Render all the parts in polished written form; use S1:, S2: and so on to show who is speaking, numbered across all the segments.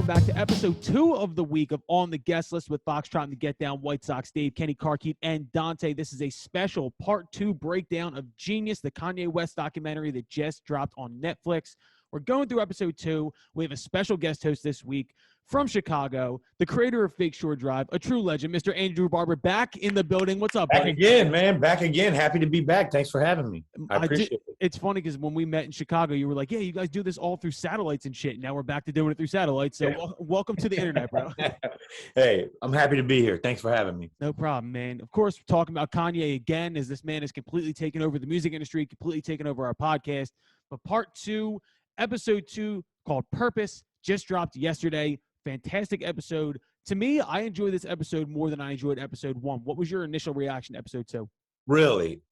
S1: welcome back to episode 2 of the week of On the Guest List with Foxtrot and the Get Down, White Sox Dave, Kenny Carkeet, and Dante. This is a special part 2 breakdown of Jeen-Yuhs, the Kanye West documentary that just dropped on Netflix. We're going through episode 2. We have a special guest host this week from Chicago, the creator of Fake Shore Drive, a true legend, Mr. Andrew Barber, back in the building. What's up, buddy?
S2: Back again, man. Back again. Happy to be back. Thanks for having me. I appreciate it.
S1: It's funny because when we met in Chicago, you were like, yeah, you guys do this all through satellites and shit. Now we're back to doing it through satellites. So welcome to the internet, bro.
S2: Hey, I'm happy to be here. Thanks for having me.
S1: No problem, man. Of course, we're talking about Kanye again, as this man has completely taken over the music industry, completely taken over our podcast. But part 2, episode 2, called Purpose, just dropped yesterday. Fantastic episode. To me, I enjoyed this episode more than I enjoyed episode 1. What was your initial reaction to episode 2?
S2: Really?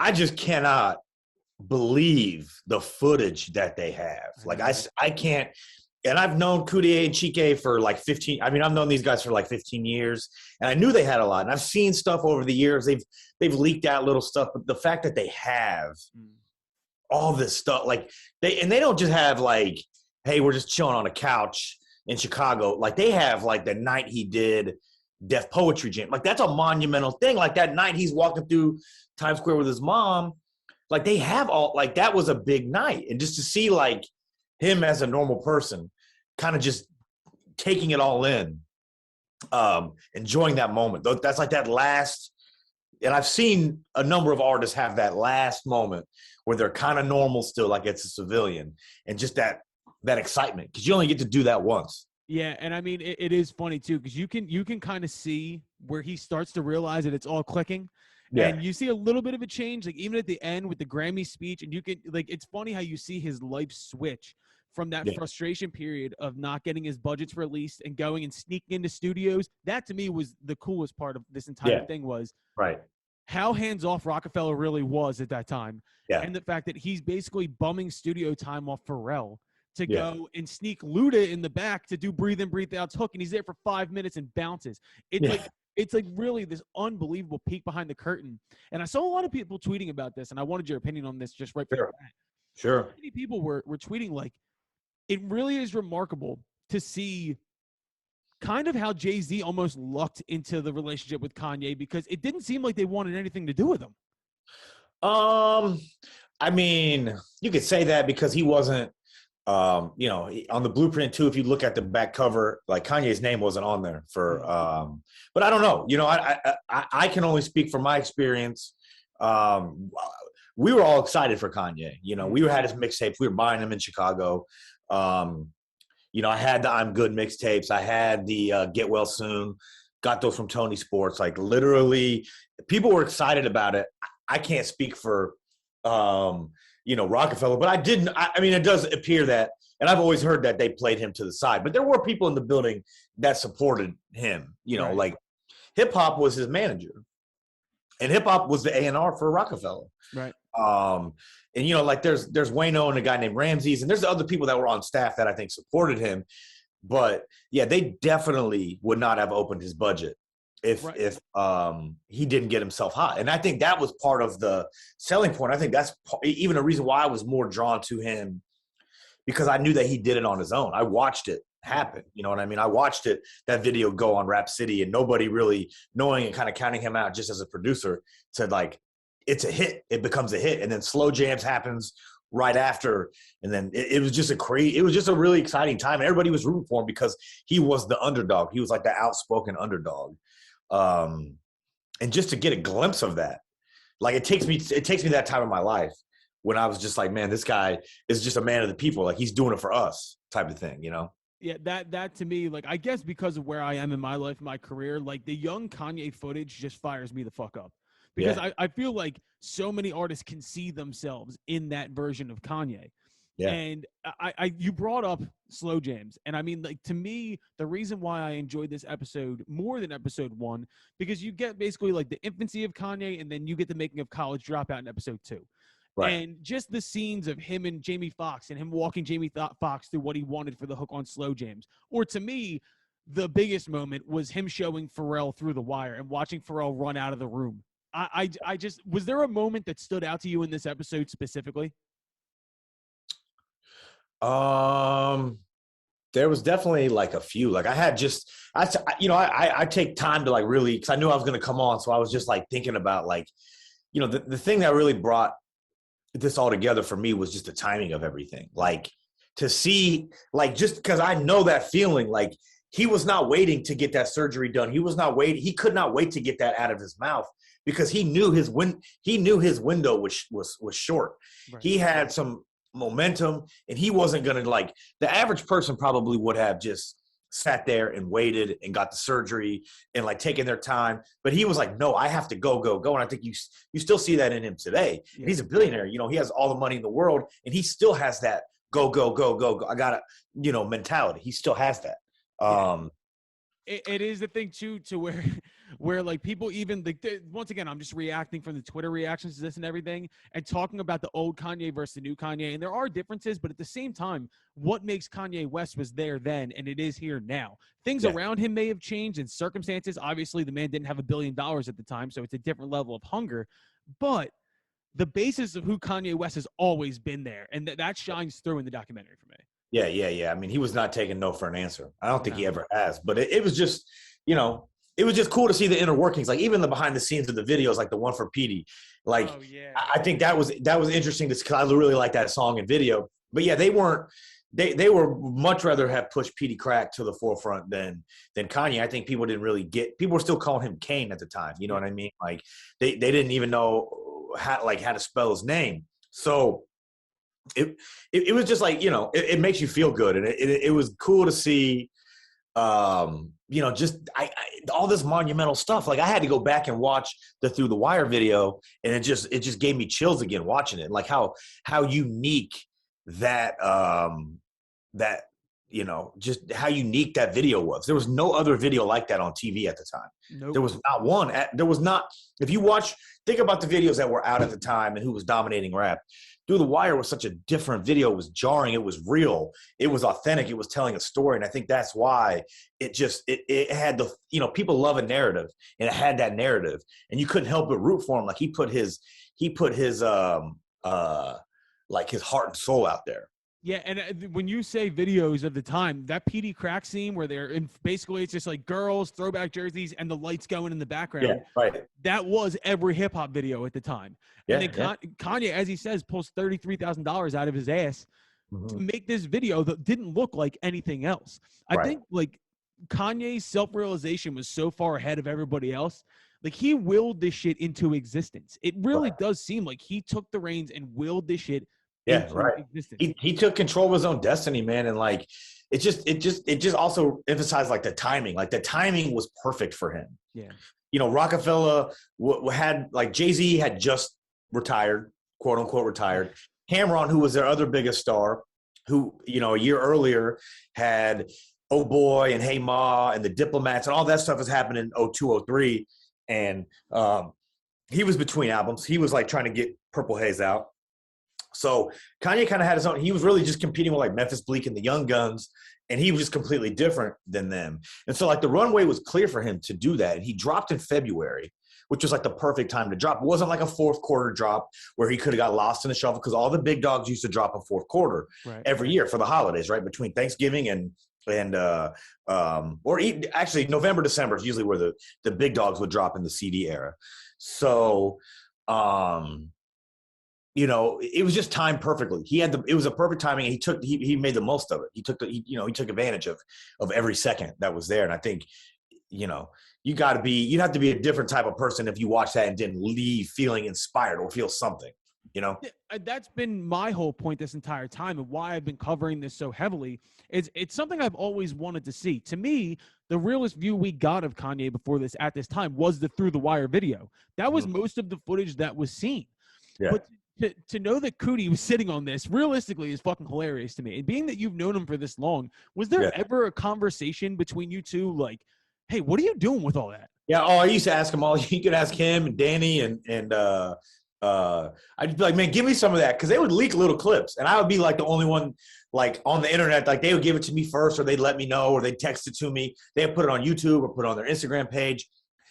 S2: I just cannot believe the footage that they have. Like, I can't. And I've known Kanye and Chike for like 15. I've known these guys for like 15 years, and I knew they had a lot. And I've seen stuff over the years. They've leaked out little stuff, but the fact that they have all this stuff, like they don't just have like, hey, we're just chilling on a couch in Chicago. Like, they have like the night he did Def Poetry Jam. Like, that's a monumental thing. Like, that night he's walking through Times Square with his mom. Like, they have all, like, that was a big night. And just to see like him as a normal person kind of just taking it all in, enjoying that moment. That's like that last, and I've seen a number of artists have that last moment where they're kind of normal still, like it's a civilian, and just that excitement, because you only get to do that once.
S1: Yeah, and I mean, it is funny too, because you can kind of see where he starts to realize that it's all clicking. Yeah. And you see a little bit of a change, like even at the end with the Grammy speech, and you can, like, it's funny how you see his life switch from that frustration period of not getting his budgets released and going and sneaking into studios. That to me was the coolest part of this entire thing, was how hands-off Rockefeller really was at that time. Yeah. And the fact that he's basically bumming studio time off Pharrell to go and sneak Luda in the back to do Breathe In, Breathe Out's hook, and he's there for 5 minutes and bounces. It's like really this unbelievable peek behind the curtain. And I saw a lot of people tweeting about this, and I wanted your opinion on this just right before that.
S2: Sure.
S1: Many people were tweeting like, it really is remarkable to see kind of how Jay-Z almost lucked into the relationship with Kanye, because it didn't seem like they wanted anything to do with him.
S2: I mean, you could say that because he wasn't, on the blueprint too, if you look at the back cover, like Kanye's name wasn't on there for, but I don't know. I can only speak from my experience. We were all excited for Kanye. We had his mixtapes. We were buying them in Chicago. I had the I'm Good mixtapes. I had the Get Well Soon. Got those from Tony Sports. Like, literally, people were excited about it. I can't speak for, Rockefeller, but I didn't. I mean, it does appear that, and I've always heard that they played him to the side, but there were people in the building that supported him. Like hip hop was his manager, and hip hop was the A&R for Rockefeller.
S1: Right.
S2: And like there's Wayno and a guy named Ramses, and there's other people that were on staff that I think supported him. But yeah, they definitely would not have opened his budget if he didn't get himself hot. And I think that was part of the selling point. I think that's even a reason why I was more drawn to him, because I knew that he did it on his own. I watched it happen. You know what I mean? I watched that video go on Rap City, and nobody really knowing and kind of counting him out just as a producer said, like, it's a hit. It becomes a hit. And then Slow Jams happens right after. And then it was just a really exciting time. And everybody was rooting for him because he was the underdog. He was like the outspoken underdog. And just to get a glimpse of that, like, it takes me that time in my life when I was just like, man, this guy is just a man of the people. Like, he's doing it for us type of thing,
S1: Yeah, that to me, like, I guess because of where I am in my life, my career, like, the young Kanye footage just fires me the fuck up. Because I feel like so many artists can see themselves in that version of Kanye. Yeah. And you brought up Slow Jams. And I mean, like, to me, the reason why I enjoyed this episode more than episode 1, because you get basically like the infancy of Kanye, and then you get the making of College Dropout in episode 2. Right. And just the scenes of him and Jamie Foxx, and him walking Jamie Foxx through what he wanted for the hook on Slow Jams. Or to me, the biggest moment was him showing Pharrell Through the Wire and watching Pharrell run out of the room. I just, was there a moment that stood out to you in this episode specifically?
S2: There was definitely like a few. Like I had just, I take time to like really, because I knew I was going to come on, so I was just like thinking about like, the thing that really brought this all together for me was just the timing of everything. Like to see, like just because I know that feeling, like he was not waiting to get that surgery done. He was not waiting. He could not wait to get that out of his mouth because he knew his window was short.
S1: Right.
S2: He had some momentum, and he wasn't going to like the average person probably would have just sat there and waited and got the surgery and like taking their time. But he was like, no, I have to go. And I think you still see that in him today. Yeah. He's a billionaire. He has all the money in the world, and he still has that go. I gotta, mentality. He still has that.
S1: It is the thing too, to where like people even like, once again, I'm just reacting from the Twitter reactions to this and everything, and talking about the old Kanye versus the new Kanye, and there are differences, but at the same time, what makes Kanye West was there then, and it is here now. Things around him may have changed, and circumstances. Obviously, the man didn't have $1 billion at the time, so it's a different level of hunger. But the basis of who Kanye West has always been there, and that shines through in the documentary for me.
S2: Yeah. I mean, he was not taking no for an answer. I don't think he ever has. But it was just, it was just cool to see the inner workings, like even the behind the scenes of the videos, like the one for Petey. Like, I think that was interesting because I really like that song and video. But yeah, they were much rather have pushed Petey Crack to the forefront than Kanye. I think people didn't really people were still calling him Kane at the time. You know what I mean? Like they didn't even know how to spell his name. So it was just like, it makes you feel good. And it was cool to see, just all this monumental stuff. Like I had to go back and watch the Through the Wire video, and it just gave me chills again watching it. Like how unique that, just how unique that video was. There was no other video like that on TV at the time. Nope. There was not one. There was not. If you think about the videos that were out at the time and who was dominating rap. Through the Wire was such a different video. It was jarring. It was real. It was authentic. It was telling a story. And I think that's why it had the, people love a narrative, and it had that narrative, and you couldn't help but root for him. Like he put his like his heart and soul out there.
S1: Yeah, and when you say videos of the time, that Petey Crack scene where they're in, basically it's just like girls, throwback jerseys, and the lights going in the background.
S2: Yeah, right.
S1: That was every hip hop video at the time. And then Kanye, as he says, pulls $33,000 out of his ass to make this video that didn't look like anything else. I think like Kanye's self-realization was so far ahead of everybody else. Like he willed this shit into existence. It really does seem like he took the reins and willed this shit.
S2: Yeah, right. He took control of his own destiny, man, and like it just also emphasized like the timing. Like the timing was perfect for him.
S1: Yeah,
S2: Rockefeller had like Jay-Z had just retired, quote unquote retired. Cameron, who was their other biggest star, who a year earlier had Oh Boy and Hey Ma and the Diplomats and all that stuff was happening in 2002, 2003, and he was between albums. He was like trying to get Purple Haze out. So Kanye kind of had his own. He was really just competing with like Memphis Bleak and the Young Guns, and he was just completely different than them. And so like the runway was clear for him to do that. And he dropped in February, which was like the perfect time to drop. It wasn't like a fourth quarter drop where he could have got lost in the shuffle, because all the big dogs used to drop a fourth quarter every year for the holidays, right? Between Thanksgiving and actually November, December is usually where the big dogs would drop in the CD era. So it was just timed perfectly. It was a perfect timing, and he made the most of it. He took advantage of every second that was there. And I think, you'd have to be a different type of person if you watch that and didn't leave feeling inspired or feel something,
S1: That's been my whole point this entire time, and why I've been covering this so heavily. It's something I've always wanted to see. To me, the realest view we got of Kanye before this at this time was the Through the Wire video. That was most of the footage that was seen. Yeah. But to know that Cootie was sitting on this realistically is fucking hilarious to me. And being that you've known him for this long, was there ever a conversation between you two like, hey, what are you doing with all that?
S2: Yeah. Oh, I used to ask him all. You could ask him and Danny and I'd be like, man, give me some of that, because they would leak little clips, and I would be like the only one like on the internet. Like they would give it to me first, or they'd let me know, or they'd text it to me. They'd put it on YouTube or put it on their Instagram page.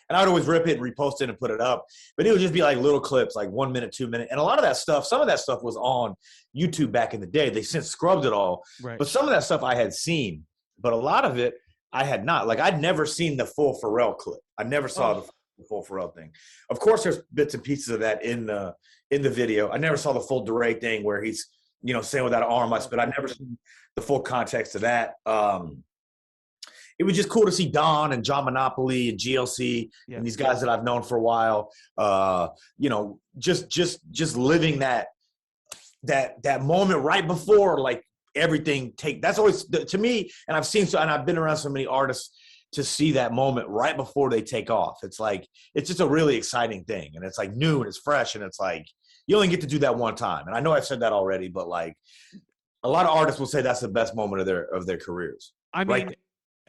S2: And I would always rip it, repost it, and put it up. But it would just be like little clips, like 1 minute, 2 minute. And a lot of that stuff, some of that stuff was on YouTube back in the day. They since scrubbed it all.
S1: Right.
S2: But some of that stuff I had seen, but a lot of it I had not. Like I'd never seen the full Pharrell clip. I never saw the full Pharrell thing. Of course, there's bits and pieces of that in the video. I never saw the full Dre thing where he's, you know, saying without an arm, but I never seen the full context of that. It was just cool to see Don and John Monopoly and GLC and these guys that I've known for a while. You know, just living that moment right before like everything that's always to me. And I've been around so many artists to see that moment right before they take off. It's like, it's just a really exciting thing. And it's like new and it's fresh. And it's like, you only get to do that one time. And I know I've said that already, but like a lot of artists will say that's the best moment of their careers.
S1: I mean, right?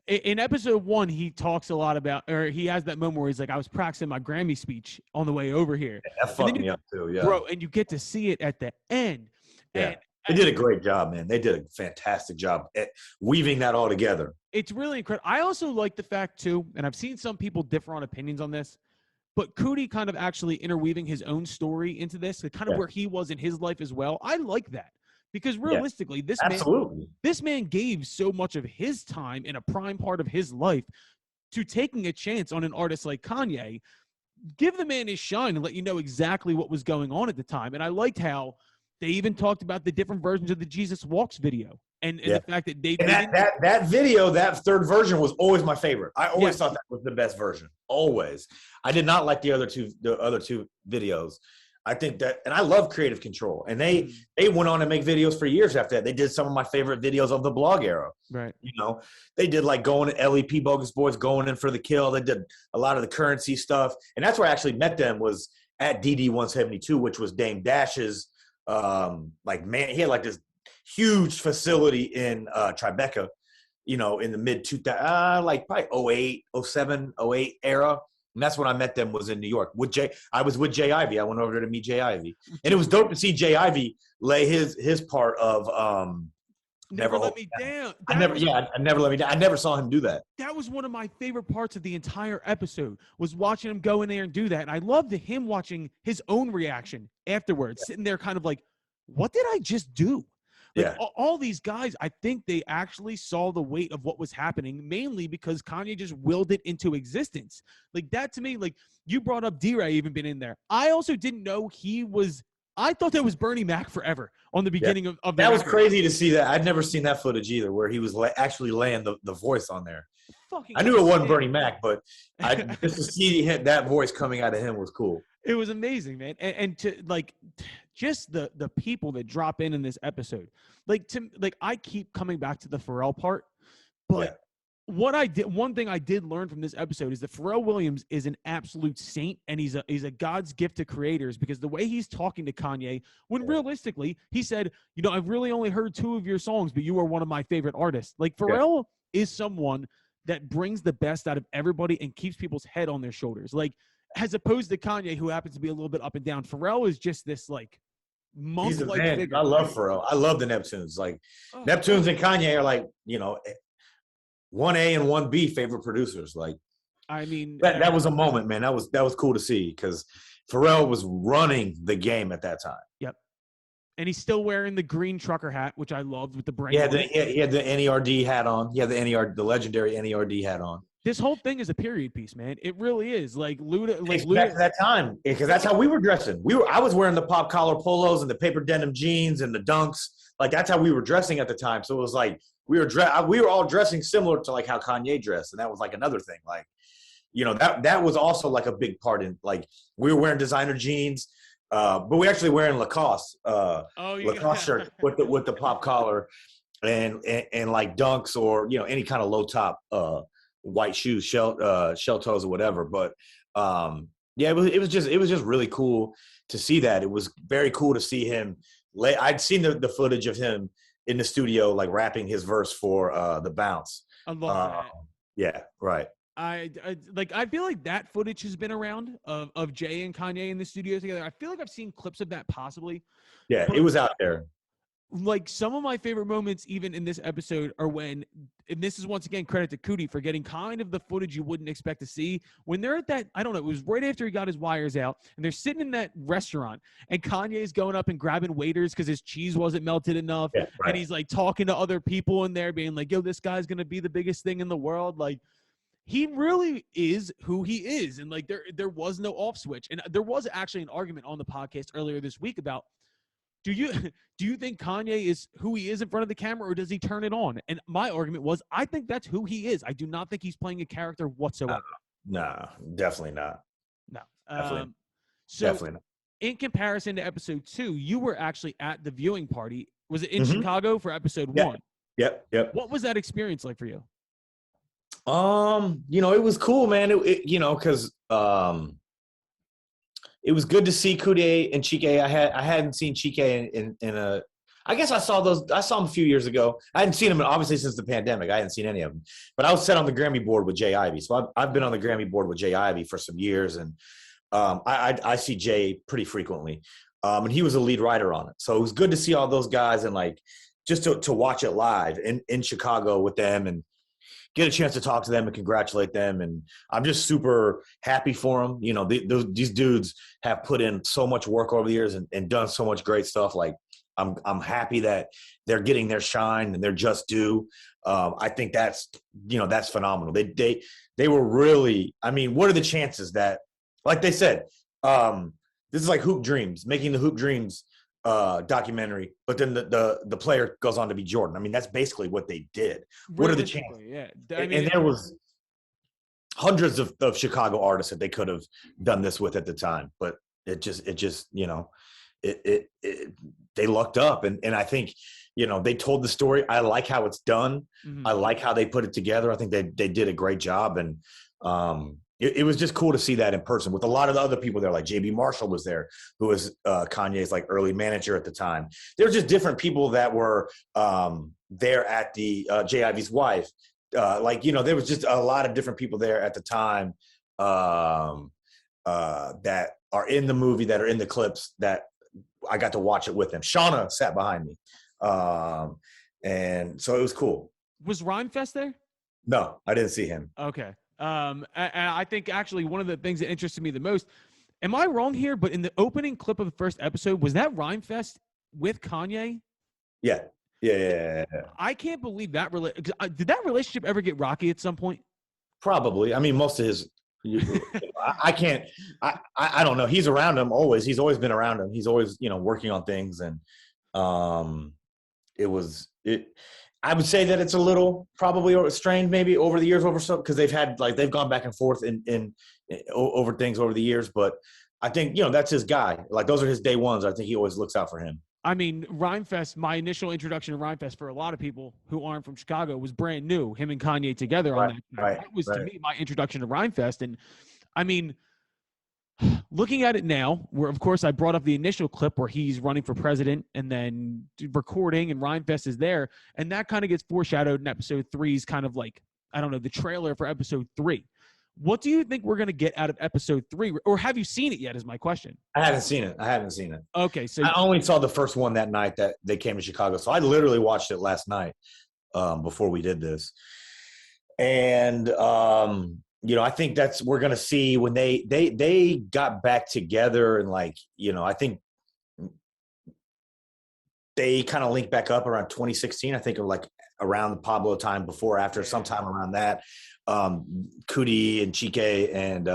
S1: In episode 1, he talks a lot about, or he has that moment where he's like, I was practicing my Grammy speech on the way over here.
S2: Yeah, that fucked me up too, yeah.
S1: Bro, and you get to see it at the end.
S2: Yeah. They did a great job, man. They did a fantastic job at weaving that all together.
S1: It's really incredible. I also like the fact, too, and I've seen some people differ on opinions on this, but Cootie kind of actually interweaving his own story into this, kind of where he was in his life as well. I like that. Because realistically, this man gave so much of his time in a prime part of his life to taking a chance on an artist like Kanye. Give the man his shine and let you know exactly what was going on at the time. And I liked how they even talked about the different versions of the Jesus Walks video. And the fact that
S2: that video, that third version was always my favorite. I always thought that was the best version. Always. I did not like the other two videos. I think that, and I love Creative Control, and they went on to make videos for years after that. They did some of my favorite videos of the blog era.
S1: Right.
S2: You know, they did like LEP Bogus Boys Going In for the Kill. They did a lot of the Currency stuff. And that's where I actually met them, was at DD 172, which was Dame Dash's, like, man, he had like this huge facility in Tribeca, you know, in the mid 2000, like probably 08, 07, 08 era. And that's when I met them, was in New York. I was with Jay Ivy. I went over there to meet Jay Ivy. And it was dope to see Jay Ivy lay his part of
S1: Never Let Me Down.
S2: I Never Let Me Down. I never saw him do that.
S1: That was one of my favorite parts of the entire episode, was watching him go in there and do that. And I loved him watching his own reaction afterwards, sitting there kind of like, what did I just do? Like, all these guys, I think they actually saw the weight of what was happening, mainly because Kanye just willed it into existence. Like, that to me, like, you brought up D-Ray even been in there. I also didn't know I thought that was Bernie Mac forever on the beginning of that.
S2: That was crazy to see that. I'd never seen that footage either, where he was actually laying the voice on there. I knew it wasn't Bernie Mac, but just to see that voice coming out of him was cool.
S1: It was amazing, man. And to like, just the people that drop in this episode, like I keep coming back to the Pharrell part, but one thing I did learn from this episode is that Pharrell Williams is an absolute saint, and he's a God's gift to creators, because the way he's talking to Kanye, when realistically he said, you know, I've really only heard 2 of your songs, but you are one of my favorite artists. Like, Pharrell is someone that brings the best out of everybody and keeps people's head on their shoulders. Like, as opposed to Kanye, who happens to be a little bit up and down, Pharrell is just this like monk-like figure.
S2: I love Pharrell. I love the Neptunes. Like, Neptunes and Kanye are like, you know, 1A and 1B favorite producers. Like,
S1: I mean,
S2: that was a moment, man. That was cool to see, because Pharrell was running the game at that time.
S1: Yep. And he's still wearing the green trucker hat, which I loved, with the brain.
S2: He had the NERD hat on. He had the legendary NERD hat on.
S1: This whole thing is a period piece, man. It really is. Like, Luda,
S2: back to that time, because that's how we were dressing. I was wearing the pop collar polos and the paper denim jeans and the dunks. Like, that's how we were dressing at the time. So it was like we were all dressing similar to like how Kanye dressed, and that was like another thing. Like, you know, that was also like a big part in, like, we were wearing designer jeans, but we actually wearing Lacoste Lacoste shirt with the pop collar and like dunks, or, you know, any kind of low top white shoes, shell toes or whatever. But it was just really cool to see that. It was very cool to see him I'd seen the footage of him in the studio, like, rapping his verse for the Bounce.
S1: I love that.
S2: Yeah, right.
S1: I feel like that footage has been around of Jay and Kanye in the studio together. I feel like I've seen clips of that possibly.
S2: Yeah, it was out there.
S1: like some of my favorite moments even in this episode are when, and this is once again credit to Cootie for getting kind of the footage you wouldn't expect to see, when they're at that, I don't know, it was right after he got his wires out and they're sitting in that restaurant and Kanye's going up and grabbing waiters because his cheese wasn't melted enough.
S2: Yeah, right.
S1: And he's like talking to other people in there being like, yo, this guy's gonna be the biggest thing in the world. Like, he really is who he is. And like there was no off switch. And there was actually an argument on the podcast earlier this week about, do you think Kanye is who he is in front of the camera, or does he turn it on? And my argument was, I think that's who he is. I do not think he's playing a character whatsoever.
S2: No, definitely not.
S1: No.
S2: So definitely not.
S1: In comparison to episode 2, you were actually at the viewing party. Was it in Chicago for episode 1?
S2: Yep.
S1: What was that experience like for you?
S2: It was cool, man. Because it was good to see Kanye and Chike. I hadn't seen Chike in a. I guess I saw him a few years ago. I hadn't seen him obviously since the pandemic. I hadn't seen any of them. But I was set on the Grammy board with Jay Ivy, so I've been on the Grammy board with Jay Ivy for some years, and I see Jay pretty frequently. And he was a lead writer on it, so it was good to see all those guys and like just to watch it live in Chicago with them and get a chance to talk to them and congratulate them. And I'm just super happy for them. These dudes have put in so much work over the years and done so much great stuff. Like I'm happy that they're getting their shine and they're just due. I think that's phenomenal. They were really, I mean, what are the chances that, like they said, this is like Hoop Dreams, making the Hoop Dreams documentary, but then the player goes on to be Jordan. I mean, that's basically what they did. What are the chances?
S1: Yeah,
S2: and there was hundreds of Chicago artists that they could have done this with at the time, but it just they lucked up, and I think they told the story. I like how it's done. I like how they put it together. I think they did a great job, and it was just cool to see that in person with a lot of the other people there. Like J.B. Marshall was there, who was Kanye's like early manager at the time. There were just different people that were there at the J.I.V.'s wife. There was just a lot of different people there at the time that are in the movie, that are in the clips, that I got to watch it with them. Shauna sat behind me. And so it was cool.
S1: Was Rhymefest there?
S2: No, I didn't see him.
S1: Okay. And I think actually one of the things that interested me the most, am I wrong here, but in the opening clip of the first episode, was that Rhymefest with Kanye?
S2: Yeah.
S1: I can't believe that. Did that relationship ever get rocky at some point?
S2: Probably. I mean, most of his, I can't, I don't know. He's around him always. He's always been around him. He's always, working on things. And I would say that it's a little probably strained maybe over the years over some, because they've gone back and forth in over things over the years. But I think, that's his guy. Like those are his day ones. I think he always looks out for him.
S1: I mean, Rhymefest, my initial introduction to Rhymefest for a lot of people who aren't from Chicago was brand new. Him and Kanye together on that.
S2: Right,
S1: that was to me my introduction to Rhymefest. And I mean, looking at it now, where of course I brought up the initial clip where he's running for president and then recording and Rhymefest is there. And that kind of gets foreshadowed in episode 3's kind of like, I don't know, the trailer for episode 3. What do you think we're going to get out of episode 3? Or have you seen it yet is my question.
S2: I haven't seen it.
S1: Okay. So
S2: I only saw the first one that night that they came to Chicago. So I literally watched it last night before we did this. And, I think we're going to see when they got back together and I think they kind of linked back up around 2016. I think around the Pablo time, before, after, sometime around that. Cootie and Chike and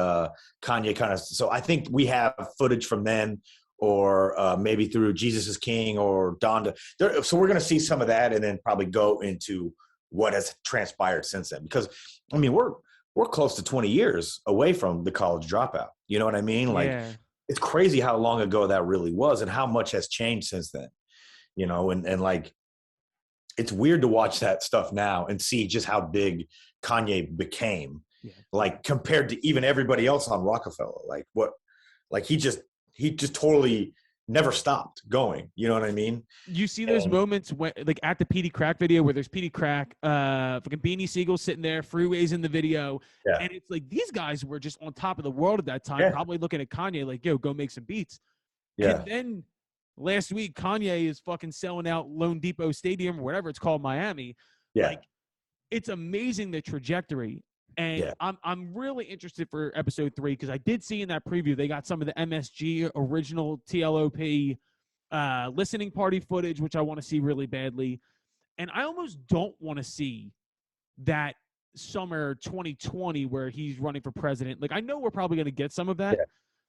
S2: Kanye kind of. So I think we have footage from then, or maybe through Jesus is King or Donda. So we're going to see some of that, and then probably go into what has transpired since then. Because I mean, we're close to 20 years away from the college dropout. You know what I mean? It's crazy how long ago that really was, and how much has changed since then. And it's weird to watch that stuff now and see just how big Kanye became, compared to even everybody else on Rockefeller. He just totally never stopped going. You know what I mean?
S1: You see those moments when, at the Petey Crack video, where there's Petey Crack, fucking Beanie Siegel sitting there, Freeway's in the video, and it's like these guys were just on top of the world at that time, probably looking at Kanye like, "Yo, go make some beats." And then last week Kanye is fucking selling out Lone Depot Stadium or whatever it's called, Miami.
S2: Yeah.
S1: Like, it's amazing the trajectory. And I'm really interested for episode 3 because I did see in that preview they got some of the MSG original TLOP listening party footage, which I want to see really badly. And I almost don't want to see that summer 2020 where he's running for president. Like, I know we're probably going to get some of that.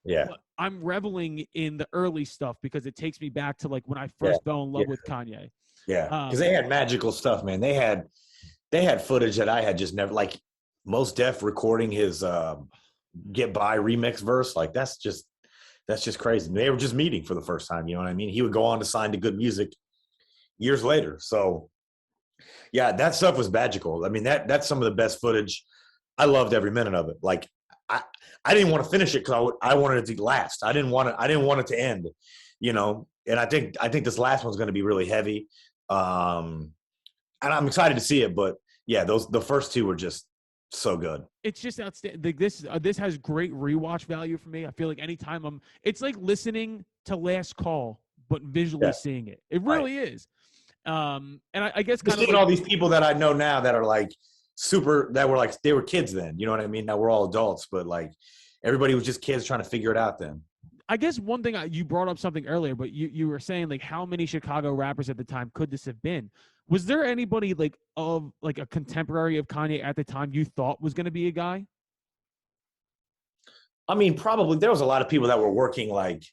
S2: Yeah.
S1: But I'm reveling in the early stuff because it takes me back to like when I first fell in love with Kanye.
S2: Yeah, because they had magical stuff, man. They had footage that I had just never, like Mos Def recording his Get By remix verse. Like that's just crazy. They were just meeting for the first time. You know what I mean? He would go on to sign to Good Music years later. So yeah, that stuff was magical. I mean, that's some of the best footage. I loved every minute of it. Like I didn't want to finish it because I wanted it to last. I didn't want it to end, you know. And I think this last one's going to be really heavy. And I'm excited to see it, but yeah, the first two were just so good.
S1: It's just outstanding. Like this has great rewatch value for me. I feel like anytime it's like listening to Last Call, but visually seeing it. It really is. And I guess kind of
S2: seeing all these people that I know now that are like they were kids then, you know what I mean? Now we're all adults, but like everybody was just kids trying to figure it out then.
S1: I guess one thing you brought up something earlier, but you were saying like how many Chicago rappers at the time could this have been? Was there anybody like of like a contemporary of Kanye at the time you thought was going to be a guy?
S2: I mean, probably there was a lot of people that were working like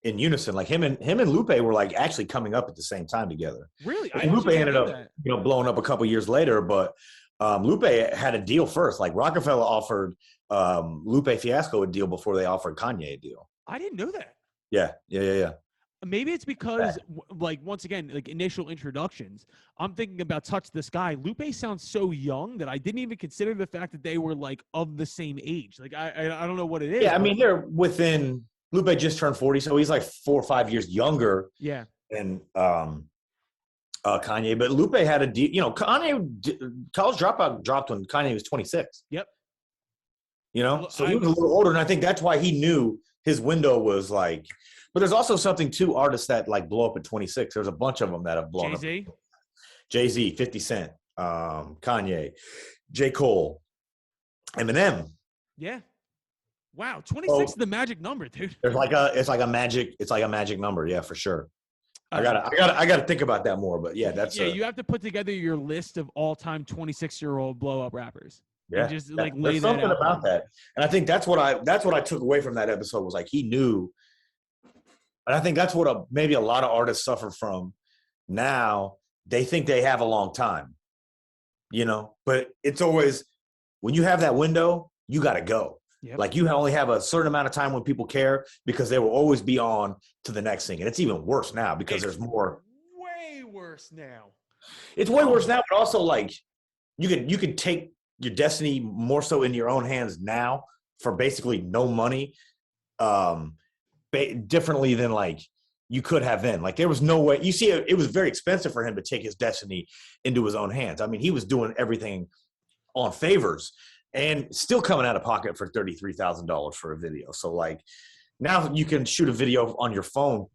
S2: in unison. Like him and Lupe were like actually coming up at the same time together.
S1: Really?
S2: Lupe ended up blowing up a couple years later, but Lupe had a deal first. Like Rockefeller offered Lupe Fiasco a deal before they offered Kanye a deal.
S1: I didn't know that.
S2: Yeah.
S1: Maybe it's because, like, once again, like initial introductions, I'm thinking about Touch the Sky. Lupe sounds so young that I didn't even consider the fact that they were like of the same age. Like, I don't know what it is.
S2: Yeah, I mean, they're within. Lupe just turned 40, so he's like 4 or 5 years younger.
S1: Yeah.
S2: Than Kanye, but Lupe had a deal. You know, Kanye College Dropout dropped when Kanye was 26.
S1: Yep.
S2: You know, so he was a little older, and I think that's why he knew his window was like. But there's also something to artists that like blow up at 26. There's a bunch of them that have blown up. Jay-Z, 50 Cent, Kanye, J. Cole, Eminem.
S1: Yeah. Wow, 26 is the magic number, dude.
S2: There's like it's like a magic number, yeah, for sure. I gotta think about that more, but yeah,
S1: you have to put together your list of all-time 26-year-old blow-up rappers.
S2: Yeah,
S1: and just like lay
S2: there's
S1: that
S2: something
S1: out
S2: about that, and I think that's what I took away from that episode was like he knew. And I think that's what maybe a lot of artists suffer from now. They think they have a long time, you know, but it's always when you have that window, you got to go. Yep. Like you only have a certain amount of time when people care because they will always be on to the next thing. And it's even worse now because there's more.
S1: Way worse now.
S2: It's way worse now, but also like you could take your destiny more so in your own hands now for basically no money. Differently than like you could have then. Like there was no way. You see, it was very expensive for him to take his destiny into his own hands. I mean, he was doing everything on favors and still coming out of pocket for $33,000 for a video. So like now you can shoot a video on your phone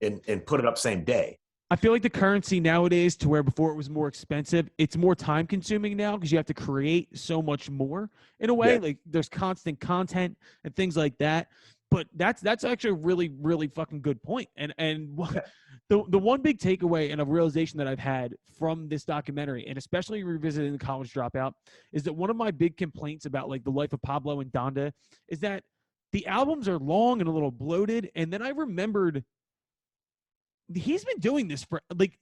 S2: and put it up same day.
S1: I feel like the currency nowadays to where before it was more expensive, it's more time consuming now because you have to create so much more in a way. Yeah. Like there's constant content and things like that. But that's actually a really, really fucking good point. And the one big takeaway and a realization that I've had from this documentary, and especially revisiting The College Dropout, is that one of my big complaints about like the life of Pablo and Donda is that the albums are long and a little bloated. And then I remembered he's been doing this for like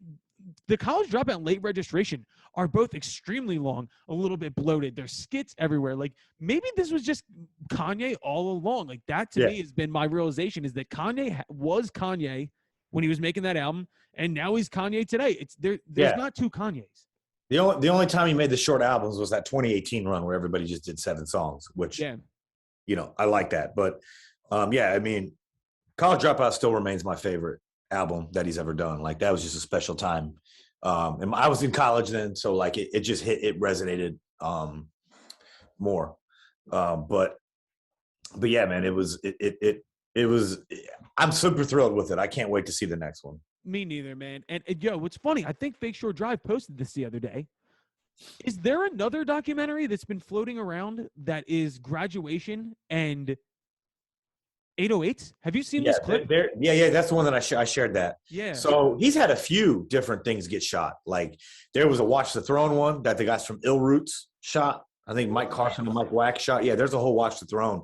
S1: The College Dropout and Late Registration are both extremely long, a little bit bloated. There's skits everywhere. Like maybe this was just Kanye all along. Like that to me has been my realization is that Kanye was Kanye when he was making that album, and now he's Kanye today. There's not two Kanyes.
S2: The only time he made the short albums was that 2018 run where everybody just did 7 songs, which you know I like that. But I mean, College Dropout still remains my favorite album that he's ever done. Like that was just a special time. And I was in college then, so like it just it resonated more. But yeah, man, it it was. I'm super thrilled with it. I can't wait to see the next one.
S1: Me neither, man. And yo, what's funny? I think Fake Shore Drive posted this the other day. Is there another documentary that's been floating around that is Graduation and 808s? Have you seen
S2: Yeah,
S1: this clip?
S2: yeah. That's the one that I shared that.
S1: Yeah.
S2: So he's had a few different things get shot. Like there was a Watch the Throne one that the guys from Ill Roots shot. I think Mike Carson and Mike Wax shot. Yeah, there's a whole Watch the Throne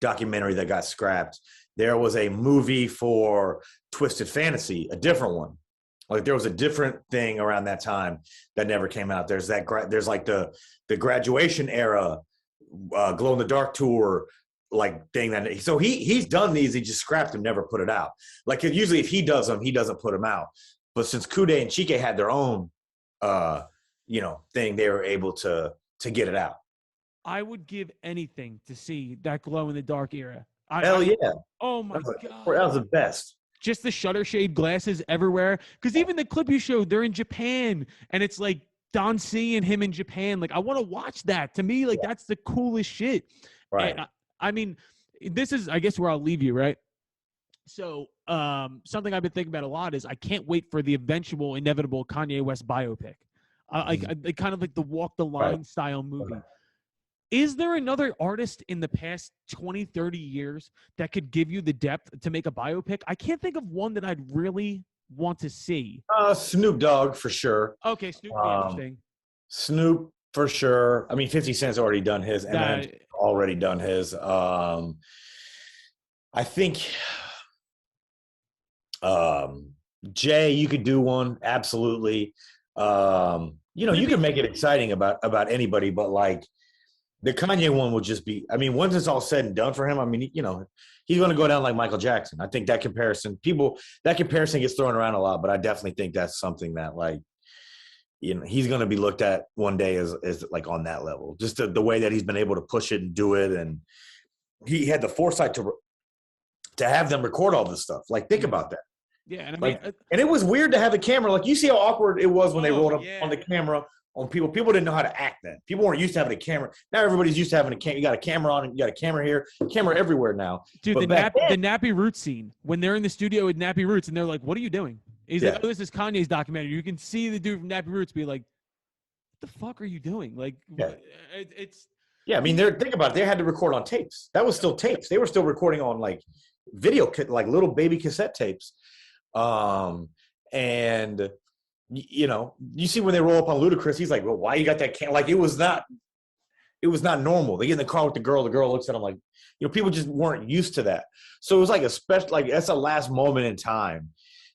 S2: documentary that got scrapped. There was a movie for Twisted Fantasy, a different one. Like there was a different thing around that time that never came out. There's there's like the Graduation era, glow in the dark tour, like thing that. So he's done these. He just scrapped them, never put it out. Like usually if he does them, he doesn't put them out. But since Kude and Chike had their own, thing, they were able to get it out.
S1: I would give anything to see that glow in the dark era.
S2: Hell yeah!
S1: Oh my
S2: God,
S1: that
S2: was the best.
S1: Just the shutter shade glasses everywhere. Because even the clip you showed, they're in Japan, and it's like Don C and him in Japan. Like I want to watch that. To me, like that's the coolest shit.
S2: Right.
S1: And I mean, this is, I guess, where I'll leave you, right? So something I've been thinking about a lot is I can't wait for the eventual, inevitable Kanye West biopic. I kind of like the Walk the Line style movie. Is there another artist in the past 20, 30 years that could give you the depth to make a biopic? I can't think of one that I'd really want to see.
S2: Snoop Dogg for sure.
S1: Okay, Snoop would be interesting.
S2: Snoop for sure. I mean, 50 Cent's already done his. Eminem's already done his. I think Jay, you could do one. Absolutely. You could make it exciting about anybody, but like the Kanye one will just be, I mean, once it's all said and done for him, I mean, he's going to go down like Michael Jackson. I think that comparison gets thrown around a lot, but I definitely think that's something that like, he's going to be looked at one day as like on that level, just the way that he's been able to push it and do it. And he had the foresight to have them record all this stuff. Like, think about that.
S1: Yeah. And I mean,
S2: and it was weird to have the camera. Like, you see how awkward it was when they rolled up on the camera on people. People didn't know how to act then. People weren't used to having a camera. Now everybody's used to having a camera. You got a camera on, you got a camera here, camera everywhere now.
S1: Dude, the Nappy Roots scene, when they're in the studio with Nappy Roots and they're like, what are you doing? He's like, oh, this is Kanye's documentary. You can see the dude from Nappy Roots be like, what the fuck are you doing? Like, it's.
S2: Yeah, I mean, think about it. They had to record on tapes. That was still tapes. They were still recording on like video, like little baby cassette tapes. And you see when they roll up on Ludacris, he's like, well, why you got that like, it was not normal. They get in the car with the girl looks at him like, people just weren't used to that. So it was like a special, like that's a last moment in time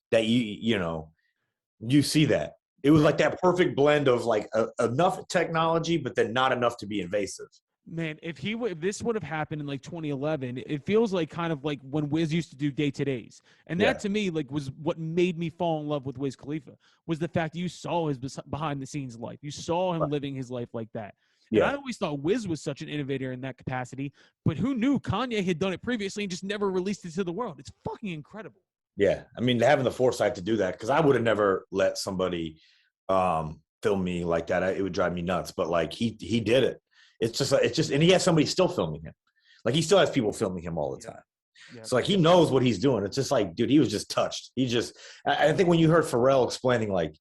S2: that you see that. It was like that perfect blend of like enough technology, but then not enough to be invasive.
S1: Man, if this would have happened in like 2011, it feels like kind of like when Wiz used to do day-to-days. And that to me like was what made me fall in love with Wiz Khalifa, was the fact that you saw his behind-the-scenes life. You saw him living his life like that. And I always thought Wiz was such an innovator in that capacity, but who knew Kanye had done it previously and just never released it to the world? It's fucking incredible. Yeah,
S2: I mean, having the foresight to do that, because I would have never let somebody film me like that. It would drive me nuts. But like he did it. It's just, and he has somebody still filming him. Like he still has people filming him all the time. Yeah. So like he knows what he's doing. It's just like, dude, he was just touched. I think when you heard Pharrell explaining like,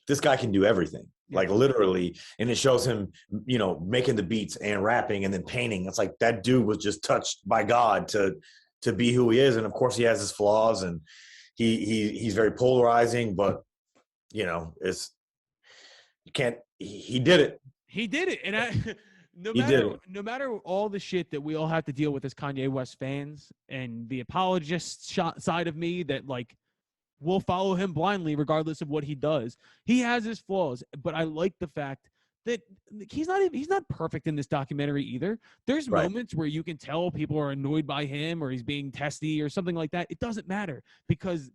S2: this guy can do everything, like literally, and it shows him, making the beats and rapping and then painting. It's like that dude was just touched by God to be who he is. And of course he has his flaws and he's very polarizing, but he did it.
S1: He did it. And no matter all the shit that we all have to deal with as Kanye West fans and the apologist side of me that like will follow him blindly regardless of what he does, he has his flaws. But I like the fact that he's not perfect in this documentary either. There's moments where you can tell people are annoyed by him or he's being testy or something like that. It doesn't matter because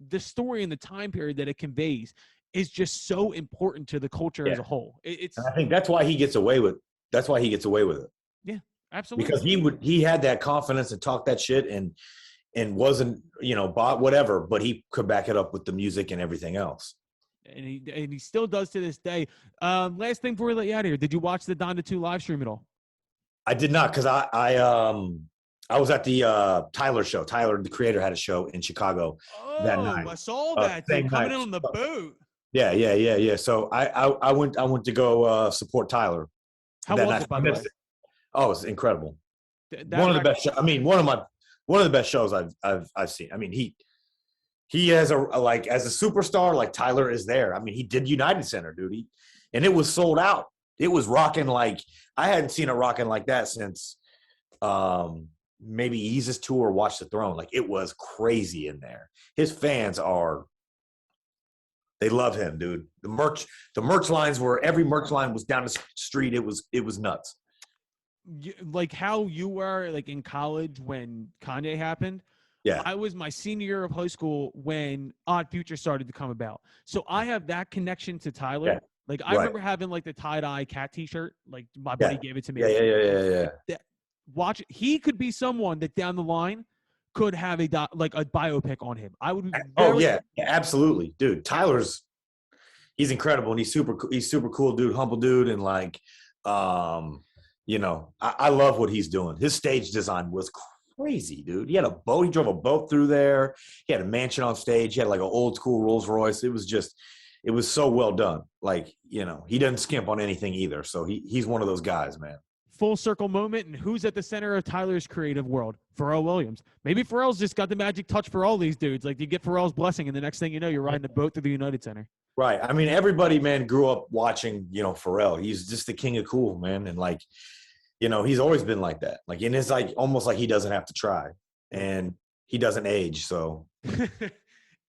S1: the story and the time period that it conveys is just so important to the culture as a whole. And
S2: I think that's why he gets away with it.
S1: Yeah, absolutely.
S2: Because he had that confidence and talked that shit and wasn't, bought whatever, but he could back it up with the music and everything else.
S1: And he still does to this day. Last thing before we let you out of here, did you watch the Donda 2 live stream at all?
S2: I did not, because I I was at the Tyler show. Tyler, the creator, had a show in Chicago that night.
S1: I saw that, dude,
S2: same
S1: coming
S2: night.
S1: in on the boat.
S2: Yeah. So I went to go support Tyler.
S1: How was it, by the way?
S2: Oh, it's incredible.
S1: One
S2: of the best shows. I mean, one of the best shows I've seen. I mean, he has like, as a superstar, like Tyler is there. I mean, he did United Center, dude. And it was sold out. It was rocking like I hadn't seen it rocking like that since maybe Yeezus tour or Watch the Throne. Like, it was crazy in there. His fans they love him, dude. The merch lines every merch line was down the street. It was nuts.
S1: Like how you were like in college when Kanye happened.
S2: Yeah.
S1: I was my senior year of high school when Odd Future started to come about. So I have that connection to Tyler. Yeah. Like I remember having like the tie-dye cat t-shirt. Like my buddy gave it to me.
S2: Yeah.
S1: Watch, he could be someone that down the line could have a biopic on him. I would be
S2: absolutely. Dude, he's incredible, and he's super cool dude, humble dude, and like you know, I love what he's doing. His stage design was crazy, dude. He had a boat. He drove a boat through there. He had a mansion on stage. He had like an old school Rolls Royce. It was so well done. Like, you know, he doesn't skimp on anything either. So he's one of those guys, man.
S1: Full circle moment. And who's at the center of Tyler's creative world? Pharrell Williams. Maybe Pharrell's just got the magic touch for all these dudes. Like, you get Pharrell's blessing, and the next thing you know, you're riding a boat through the United Center.
S2: Right. I mean, everybody, man, grew up watching, you know, Pharrell. He's just the king of cool, man. And like, you know, he's always been like that. Like, and it's like almost like he doesn't have to try, and he doesn't age. So,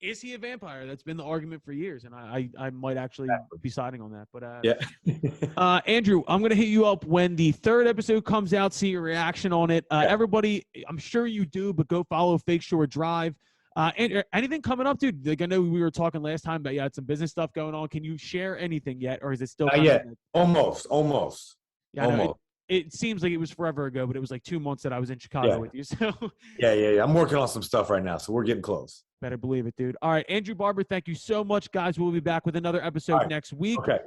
S1: is he a vampire? That's been the argument for years, and I might actually be siding on that. But
S2: yeah,
S1: Andrew, I'm gonna hit you up when the third episode comes out. See your reaction on it. Everybody, I'm sure you do, but go follow Fake Shore Drive. And anything coming up, dude? Like, I know we were talking last time, but you had some business stuff going on. Can you share anything yet, or is it still?
S2: Almost.
S1: Yeah, almost. It seems like it was forever ago, but it was like 2 months that I was in Chicago with you. So
S2: yeah. I'm working on some stuff right now, so we're getting close.
S1: Better believe it, dude. All right, Andrew Barber, thank you so much, guys. We'll be back with another episode next week.
S2: Okay.